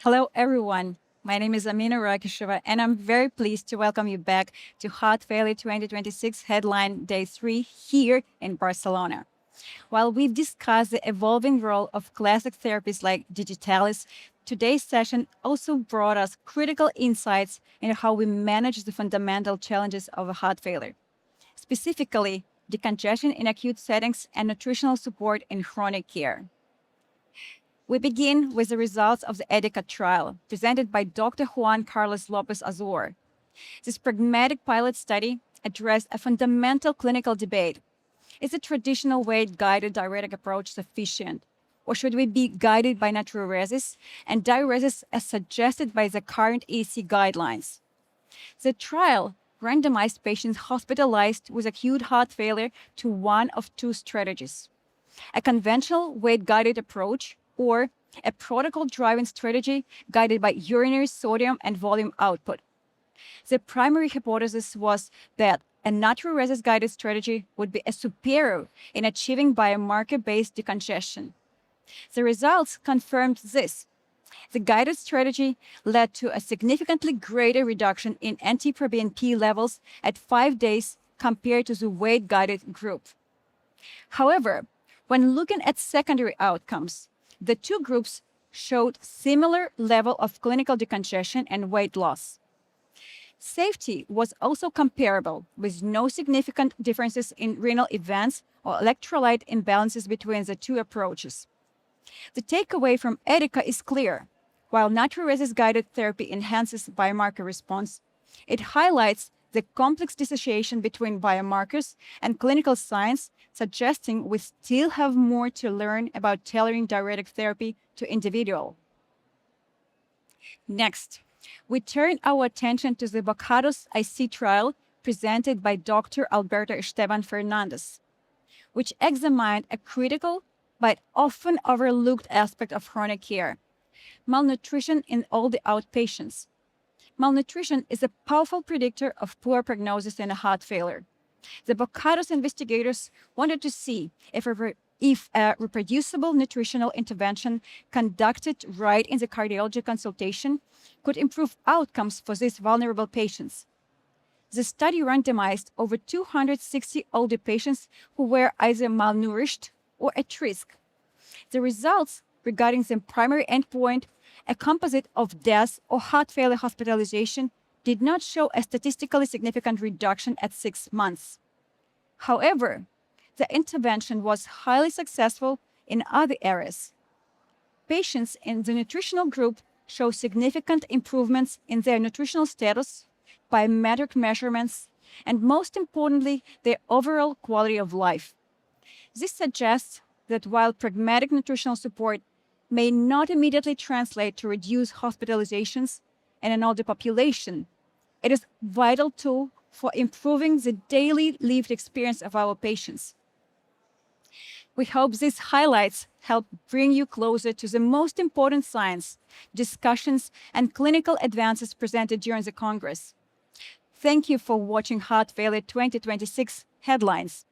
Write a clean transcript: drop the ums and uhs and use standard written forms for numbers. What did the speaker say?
Hello, everyone. My name is Amina Rakisheva, and I'm very pleased to welcome you back to Heart Failure 2026 Headline Day 3 here in Barcelona. While we've discussed the evolving role of classic therapies like digitalis, today's session also brought us critical insights into how we manage the fundamental challenges of a heart failure, specifically decongestion in acute settings and nutritional support in chronic care. We begin with the results of the EDICA trial, presented by Dr. Juan Carlos Lopez Azor. This pragmatic pilot study addressed a fundamental clinical debate. Is the traditional weight-guided diuretic approach sufficient? Or should we be guided by natriuresis and diuresis as suggested by the current ESC guidelines? The trial randomized patients hospitalized with acute heart failure to one of two strategies: a conventional weight-guided approach or a protocol-driven strategy guided by urinary sodium and volume output. The primary hypothesis was that a natriuresis-guided strategy would be a superior in achieving biomarker-based decongestion. The results confirmed this. The guided strategy led to a significantly greater reduction in NT-proBNP levels at 5 days compared to the weight-guided group. However, when looking at secondary outcomes, the two groups showed similar level of clinical decongestion and weight loss. Safety was also comparable, with no significant differences in renal events or electrolyte imbalances between the two approaches. The takeaway from EDICA is clear. While natriuresis-guided therapy enhances biomarker response, it highlights the complex dissociation between biomarkers and clinical science, suggesting we still have more to learn about tailoring diuretic therapy to individual. Next, we turn our attention to the Bocados IC trial presented by Dr. Alberto Esteban Fernandez, which examined a critical but often overlooked aspect of chronic care: malnutrition in all the outpatients. Malnutrition is a powerful predictor of poor prognosis in a heart failure. The Bocados investigators wanted to see if a reproducible nutritional intervention conducted right in the cardiology consultation could improve outcomes for these vulnerable patients. The study randomized over 260 older patients who were either malnourished or at risk. The results regarding the primary endpoint, a composite of death or heart failure hospitalization, did not show a statistically significant reduction at 6 months. However, the intervention was highly successful in other areas. Patients in the nutritional group show significant improvements in their nutritional status, biometric measurements, and most importantly, their overall quality of life. This suggests that while pragmatic nutritional support may not immediately translate to reduced hospitalizations in an older population, it is a vital tool for improving the daily lived experience of our patients. We hope these highlights help bring you closer to the most important science, discussions, and clinical advances presented during the Congress. Thank you for watching Heart Failure 2026 Headlines.